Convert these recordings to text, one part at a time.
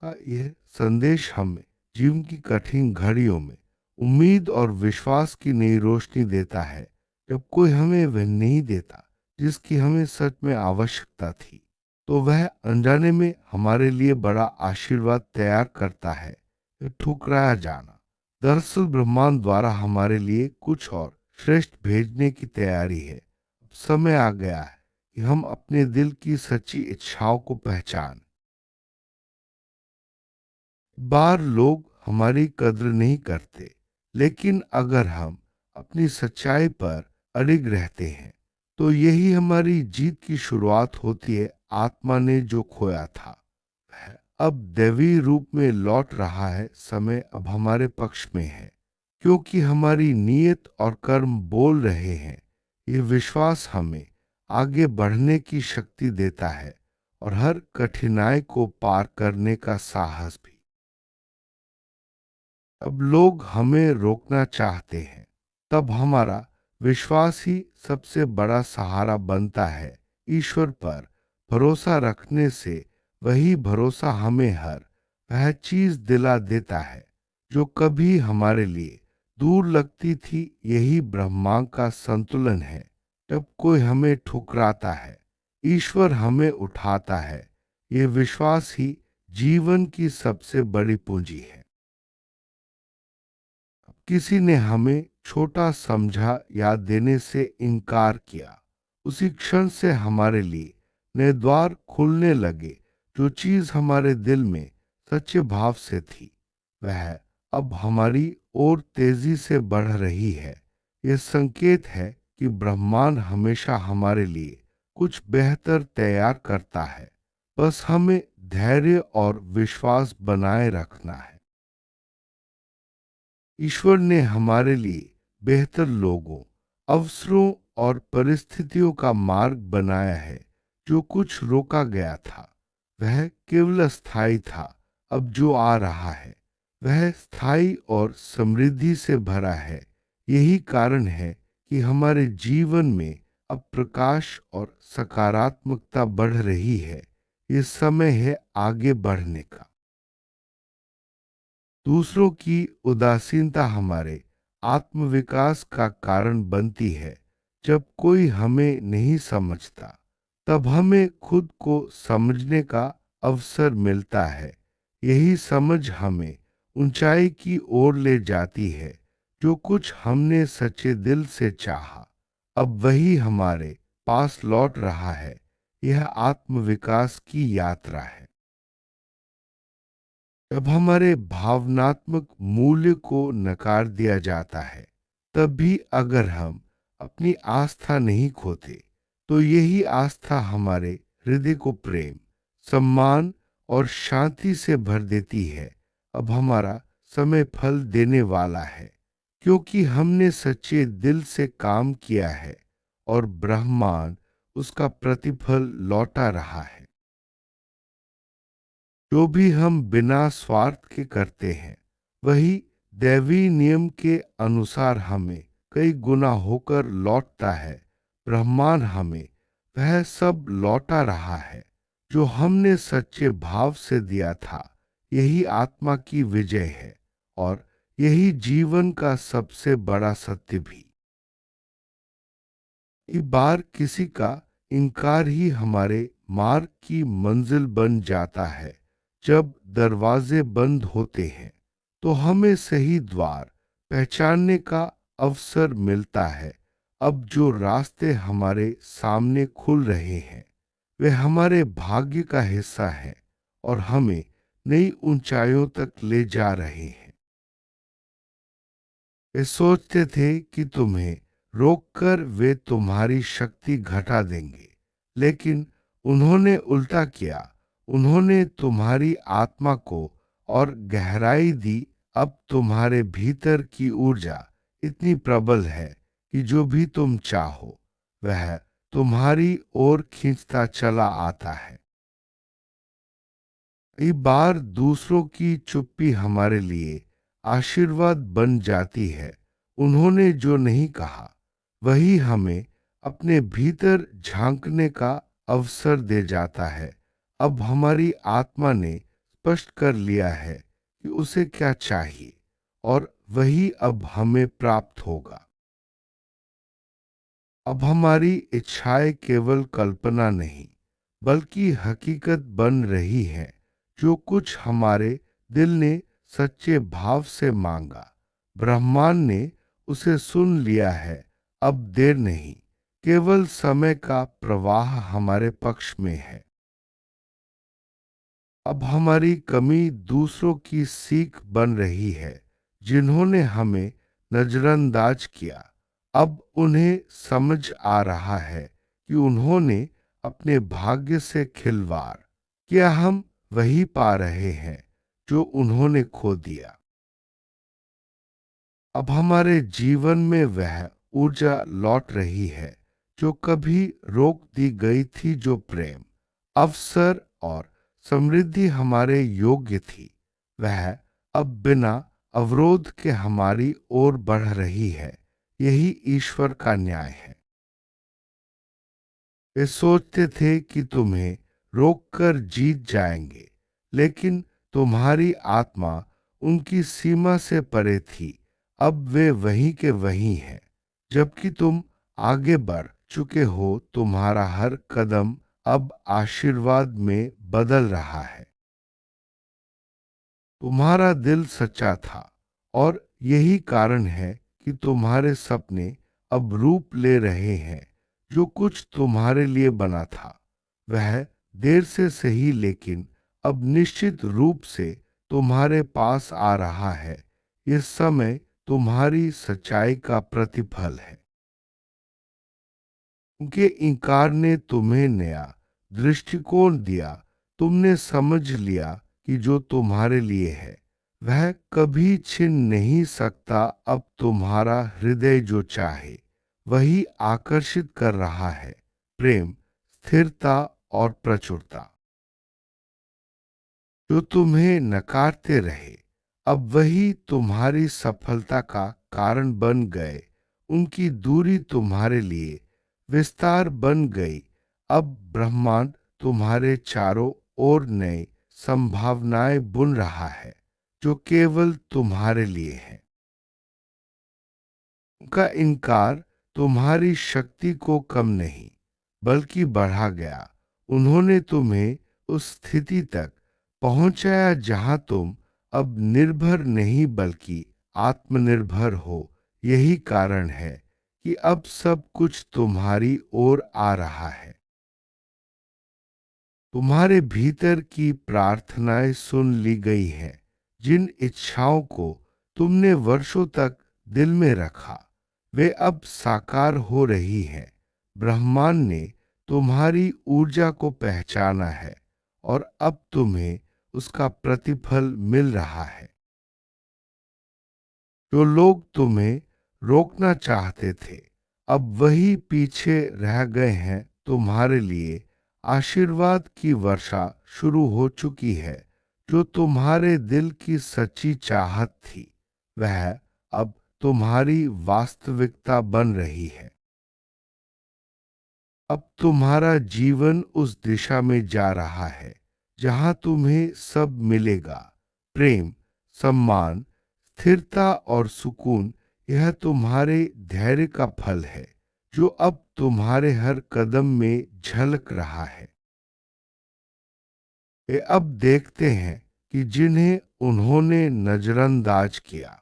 का यह संदेश हमें जीवन की कठिन घड़ियों में उम्मीद और विश्वास की नई रोशनी देता है। जब कोई हमें वह नहीं देता जिसकी हमें सच में आवश्यकता थी, तो वह अनजाने में हमारे लिए बड़ा आशीर्वाद तैयार करता है। यह ठुकराया जाना दरअसल ब्रह्मांड द्वारा हमारे लिए कुछ और श्रेष्ठ भेजने की तैयारी है। अब समय आ गया है कि हम अपने दिल की सच्ची इच्छाओं को पहचान। बार लोग हमारी कद्र नहीं करते, लेकिन अगर हम अपनी सच्चाई पर अड़िग रहते हैं, तो यही हमारी जीत की शुरुआत होती है। आत्मा ने जो खोया था वह अब दैवी रूप में लौट रहा है। समय अब हमारे पक्ष में है, क्योंकि हमारी नीयत और कर्म बोल रहे हैं। ये विश्वास हमें आगे बढ़ने की शक्ति देता है और हर कठिनाई को पार करने का साहस भी। अब लोग हमें रोकना चाहते हैं, तब हमारा विश्वास ही सबसे बड़ा सहारा बनता है। ईश्वर पर भरोसा रखने से वही भरोसा हमें हर वह चीज दिला देता है जो कभी हमारे लिए दूर लगती थी। यही ब्रह्मांड का संतुलन है। जब कोई हमें ठुकराता है, ईश्वर हमें उठाता है। ये विश्वास ही जीवन की सबसे बड़ी पूंजी है। किसी ने हमें छोटा समझा या देने से इनकार किया, उसी क्षण से हमारे लिए नए द्वार खुलने लगे। जो चीज हमारे दिल में सच्चे भाव से थी, वह अब हमारी ओर तेजी से बढ़ रही है। यह संकेत है कि ब्रह्मांड हमेशा हमारे लिए कुछ बेहतर तैयार करता है। बस हमें धैर्य और विश्वास बनाए रखना है। ईश्वर ने हमारे लिए बेहतर लोगों, अवसरों और परिस्थितियों का मार्ग बनाया है। जो कुछ रोका गया था वह केवल अस्थायी था। अब जो आ रहा है वह स्थायी और समृद्धि से भरा है। यही कारण है कि हमारे जीवन में अब प्रकाश और सकारात्मकता बढ़ रही है। ये समय है आगे बढ़ने का। दूसरों की उदासीनता हमारे आत्मविकास का कारण बनती है। जब कोई हमें नहीं समझता, तब हमें खुद को समझने का अवसर मिलता है। यही समझ हमें ऊंचाई की ओर ले जाती है। जो कुछ हमने सच्चे दिल से चाहा, अब वही हमारे पास लौट रहा है। यह आत्मविकास की यात्रा है। जब हमारे भावनात्मक मूल्य को नकार दिया जाता है, तब भी अगर हम अपनी आस्था नहीं खोते, तो यही आस्था हमारे हृदय को प्रेम, सम्मान और शांति से भर देती है। अब हमारा समय फल देने वाला है, क्योंकि हमने सच्चे दिल से काम किया है और ब्रह्मांड उसका प्रतिफल लौटा रहा है। जो भी हम बिना स्वार्थ के करते हैं, वही दैवी नियम के अनुसार हमें कई गुना होकर लौटता है। ब्रह्मांड हमें वह सब लौटा रहा है जो हमने सच्चे भाव से दिया था। यही आत्मा की विजय है और यही जीवन का सबसे बड़ा सत्य भी। कई बार किसी का इनकार ही हमारे मार्ग की मंजिल बन जाता है। जब दरवाजे बंद होते हैं, तो हमें सही द्वार पहचानने का अवसर मिलता है। अब जो रास्ते हमारे सामने खुल रहे हैं, वे हमारे भाग्य का हिस्सा है और हमें नई ऊंचाइयों तक ले जा रहे हैं। वे सोचते थे कि तुम्हें रोककर वे तुम्हारी शक्ति घटा देंगे, लेकिन उन्होंने उल्टा किया। उन्होंने तुम्हारी आत्मा को और गहराई दी। अब तुम्हारे भीतर की ऊर्जा इतनी प्रबल है कि जो भी तुम चाहो वह तुम्हारी ओर खींचता चला आता है। कई बार दूसरों की चुप्पी हमारे लिए आशीर्वाद बन जाती है। उन्होंने जो नहीं कहा वही हमें अपने भीतर झांकने का अवसर दे जाता है। अब हमारी आत्मा ने स्पष्ट कर लिया है कि उसे क्या चाहिए, और वही अब हमें प्राप्त होगा। अब हमारी इच्छाएं केवल कल्पना नहीं, बल्कि हकीकत बन रही हैं। जो कुछ हमारे दिल ने सच्चे भाव से मांगा, ब्रह्मांड ने उसे सुन लिया है। अब देर नहीं, केवल समय का प्रवाह हमारे पक्ष में है। अब हमारी कमी दूसरों की सीख बन रही है, जिन्होंने हमें नजरअंदाज किया। अब उन्हें समझ आ रहा है कि उन्होंने अपने भाग्य से खिलवाड़ किया। हम वही पा रहे हैं जो उन्होंने खो दिया। अब हमारे जीवन में वह ऊर्जा लौट रही है जो कभी रोक दी गई थी। जो प्रेम, अवसर और समृद्धि हमारे योग्य थी, वह अब बिना अवरोध के हमारी ओर बढ़ रही है। यही ईश्वर का न्याय है। वे सोचते थे कि तुम्हें रोककर जीत जाएंगे, लेकिन तुम्हारी आत्मा उनकी सीमा से परे थी। अब वे वहीं के वहीं हैं। जबकि तुम आगे बढ़ चुके हो, तुम्हारा हर कदम अब आशीर्वाद में बदल रहा है। तुम्हारा दिल सच्चा था, और यही कारण है कि तुम्हारे सपने अब रूप ले रहे हैं। जो कुछ तुम्हारे लिए बना था, वह देर से सही लेकिन अब निश्चित रूप से तुम्हारे पास आ रहा है। यह समय तुम्हारी सच्चाई का प्रतिफल है। उनके इंकार ने तुम्हें नया दृष्टिकोण दिया। तुमने समझ लिया कि जो तुम्हारे लिए है वह कभी छिन नहीं सकता। अब तुम्हारा हृदय जो चाहे वही आकर्षित कर रहा है, प्रेम, स्थिरता और प्रचुरता। जो तुम्हें नकारते रहे, अब वही तुम्हारी सफलता का कारण बन गए। उनकी दूरी तुम्हारे लिए विस्तार बन गई। अब ब्रह्मांड तुम्हारे चारों ओर नए संभावनाएं बुन रहा है, जो केवल तुम्हारे लिए है। उनका इनकार तुम्हारी शक्ति को कम नहीं, बल्कि बढ़ा गया। उन्होंने तुम्हें उस स्थिति तक पहुंचाया जहां तुम अब निर्भर नहीं बल्कि आत्मनिर्भर हो। यही कारण है कि अब सब कुछ तुम्हारी ओर आ रहा है। तुम्हारे भीतर की प्रार्थनाएं सुन ली गई हैं। जिन इच्छाओं को तुमने वर्षों तक दिल में रखा, वे अब साकार हो रही हैं। ब्रह्मांड ने तुम्हारी ऊर्जा को पहचाना है, और अब तुम्हें उसका प्रतिफल मिल रहा है। जो लोग तुम्हें रोकना चाहते थे, अब वही पीछे रह गए हैं। तुम्हारे लिए आशीर्वाद की वर्षा शुरू हो चुकी है। जो तुम्हारे दिल की सच्ची चाहत थी, वह अब तुम्हारी वास्तविकता बन रही है। अब तुम्हारा जीवन उस दिशा में जा रहा है जहां तुम्हें सब मिलेगा, प्रेम, सम्मान, स्थिरता और सुकून। यह तुम्हारे धैर्य का फल है, जो अब तुम्हारे हर कदम में झलक रहा है। वे अब देखते हैं कि जिन्हें उन्होंने नजरअंदाज किया,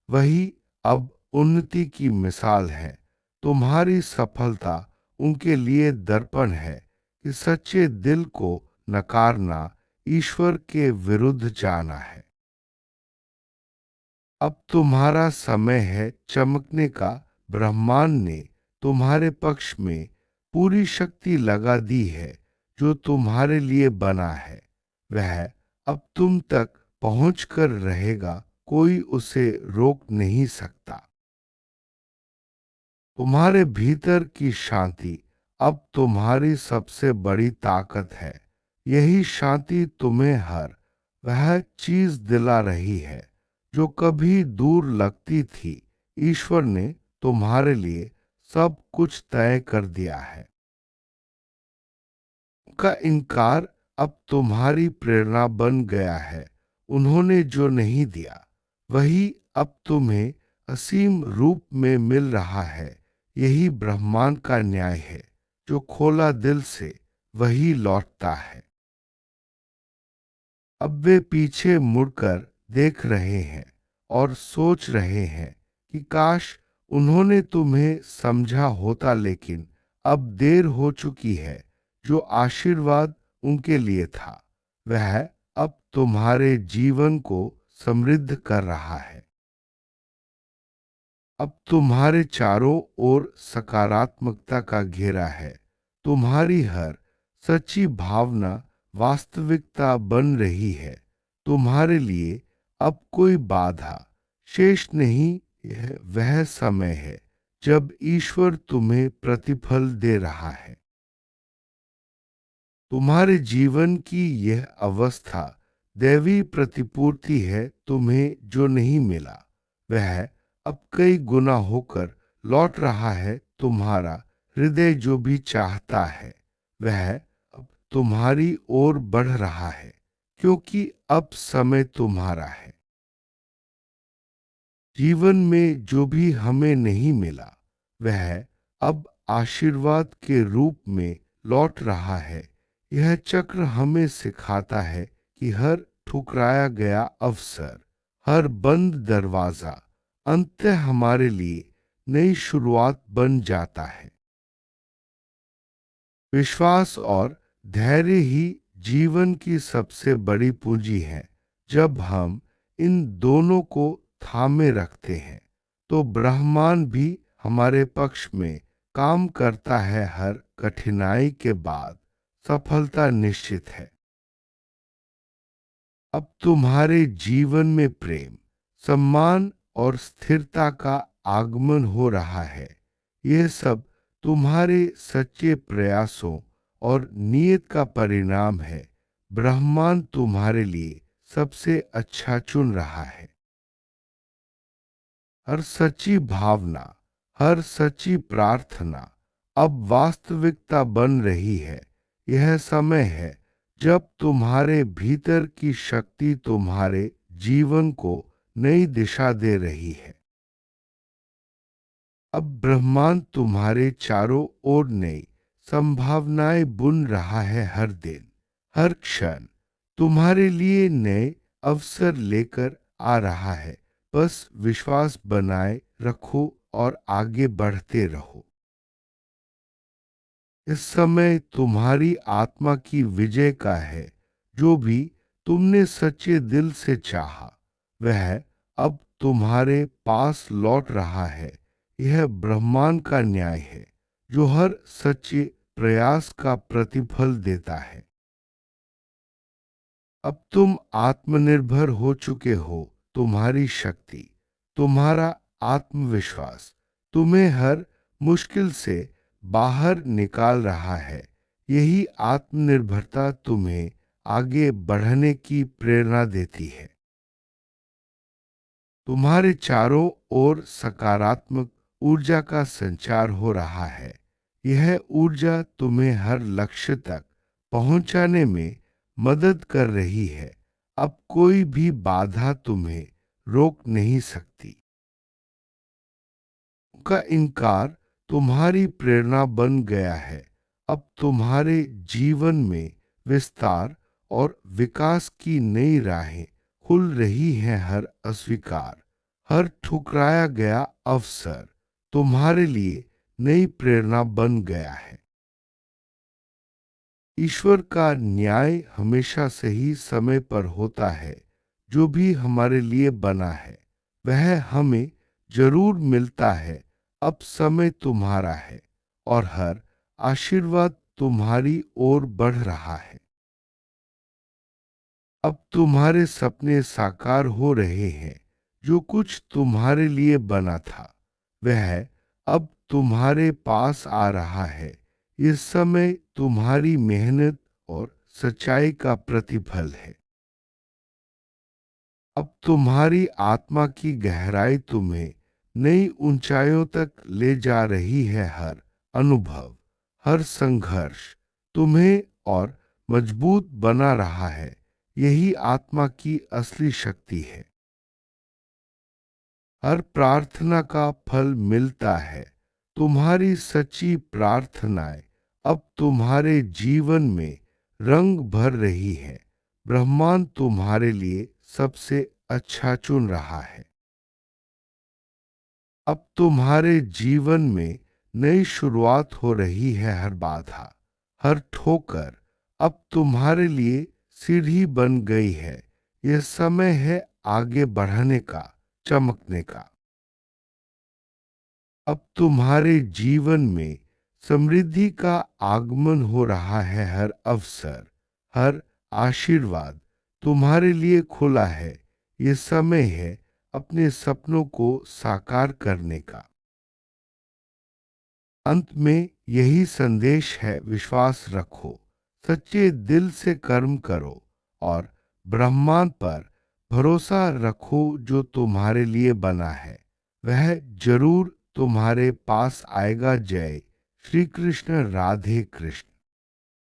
वही अब उन्नति की मिसाल है। तुम्हारी सफलता उनके लिए दर्पण है कि सच्चे दिल को नकारना ईश्वर के विरुद्ध जाना है। अब तुम्हारा समय है चमकने का। ब्रह्मांड ने तुम्हारे पक्ष में पूरी शक्ति लगा दी है। जो तुम्हारे लिए बना है वह अब तुम तक पहुंच कर रहेगा। कोई उसे रोक नहीं सकता। तुम्हारे भीतर की शांति अब तुम्हारी सबसे बड़ी ताकत है। यही शांति तुम्हें हर वह चीज दिला रही है जो कभी दूर लगती थी। ईश्वर ने तुम्हारे लिए सब कुछ तय कर दिया है। उनका इनकार अब तुम्हारी प्रेरणा बन गया है। उन्होंने जो नहीं दिया वही अब तुम्हें असीम रूप में मिल रहा है। यही ब्रह्मांड का न्याय है। जो खोला दिल से वही लौटता है। अब वे पीछे मुड़कर देख रहे हैं और सोच रहे हैं कि काश उन्होंने तुम्हें समझा होता, लेकिन अब देर हो चुकी है। जो आशीर्वाद उनके लिए था वह अब तुम्हारे जीवन को समृद्ध कर रहा है। अब तुम्हारे चारों ओर सकारात्मकता का घेरा है। तुम्हारी हर सच्ची भावना वास्तविकता बन रही है। तुम्हारे लिए अब कोई बाधा शेष नहीं। यह वह समय है जब ईश्वर तुम्हें प्रतिफल दे रहा है। तुम्हारे जीवन की यह अवस्था दैवी प्रतिपूर्ति है। तुम्हें जो नहीं मिला वह अब कई गुना होकर लौट रहा है। तुम्हारा हृदय जो भी चाहता है वह अब तुम्हारी ओर बढ़ रहा है, क्योंकि अब समय तुम्हारा है। जीवन में जो भी हमें नहीं मिला वह अब आशीर्वाद के रूप में लौट रहा है। यह चक्र हमें सिखाता है कि हर ठुकराया गया अवसर, हर बंद दरवाजा अंततः हमारे लिए नई शुरुआत बन जाता है। विश्वास और धैर्य ही जीवन की सबसे बड़ी पूंजी है। जब हम इन दोनों को थामे रखते हैं तो ब्रह्मांड भी हमारे पक्ष में काम करता है। हर कठिनाई के बाद सफलता निश्चित है। अब तुम्हारे जीवन में प्रेम, सम्मान और स्थिरता का आगमन हो रहा है। यह सब तुम्हारे सच्चे प्रयासों और नियत का परिणाम है। ब्रह्मांड तुम्हारे लिए सबसे अच्छा चुन रहा है। हर सच्ची भावना, हर सच्ची प्रार्थना अब वास्तविकता बन रही है। यह समय है जब तुम्हारे भीतर की शक्ति तुम्हारे जीवन को नई दिशा दे रही है। अब ब्रह्मांड तुम्हारे चारों ओर नई संभावनाएं बुन रहा है। हर दिन, हर क्षण तुम्हारे लिए नए अवसर लेकर आ रहा है। बस विश्वास बनाए रखो और आगे बढ़ते रहो। इस समय तुम्हारी आत्मा की विजय का है। जो भी तुमने सच्चे दिल से चाहा वह अब तुम्हारे पास लौट रहा है। यह ब्रह्मांड का न्याय है जो हर सच्चे प्रयास का प्रतिफल देता है। अब तुम आत्मनिर्भर हो चुके हो। तुम्हारी शक्ति, तुम्हारा आत्मविश्वास तुम्हें हर मुश्किल से बाहर निकाल रहा है। यही आत्मनिर्भरता तुम्हें आगे बढ़ने की प्रेरणा देती है। तुम्हारे चारों ओर सकारात्मक ऊर्जा का संचार हो रहा है। यह ऊर्जा तुम्हें हर लक्ष्य तक पहुंचाने में मदद कर रही है। अब कोई भी बाधा तुम्हें रोक नहीं सकती। का इनकार तुम्हारी प्रेरणा बन गया है। अब तुम्हारे जीवन में विस्तार और विकास की नई राहें खुल रही हैं। हर अस्वीकार, हर ठुकराया गया अवसर तुम्हारे लिए नई प्रेरणा बन गया है। ईश्वर का न्याय हमेशा सही समय पर होता है। जो भी हमारे लिए बना है वह हमें जरूर मिलता है। अब समय तुम्हारा है और हर आशीर्वाद तुम्हारी ओर बढ़ रहा है। अब तुम्हारे सपने साकार हो रहे हैं। जो कुछ तुम्हारे लिए बना था वह अब तुम्हारे पास आ रहा है। इस समय तुम्हारी मेहनत और सच्चाई का प्रतिफल है। अब तुम्हारी आत्मा की गहराई तुम्हें नई ऊंचाइयों तक ले जा रही है। हर अनुभव, हर संघर्ष तुम्हें और मजबूत बना रहा है। यही आत्मा की असली शक्ति है। हर प्रार्थना का फल मिलता है। तुम्हारी सच्ची प्रार्थनाएं अब तुम्हारे जीवन में रंग भर रही है। ब्रह्मांड तुम्हारे लिए सबसे अच्छा चुन रहा है। अब तुम्हारे जीवन में नई शुरुआत हो रही है। हर बाधा, हर ठोकर अब तुम्हारे लिए सीढ़ी बन गई है। यह समय है आगे बढ़ने का, चमकने का। अब तुम्हारे जीवन में समृद्धि का आगमन हो रहा है। हर अवसर, हर आशीर्वाद तुम्हारे लिए खुला है। ये समय है अपने सपनों को साकार करने का। अंत में यही संदेश है, विश्वास रखो, सच्चे दिल से कर्म करो और ब्रह्मांड पर भरोसा रखो। जो तुम्हारे लिए बना है वह जरूर तुम्हारे पास आएगा। जय श्री कृष्ण, राधे कृष्ण।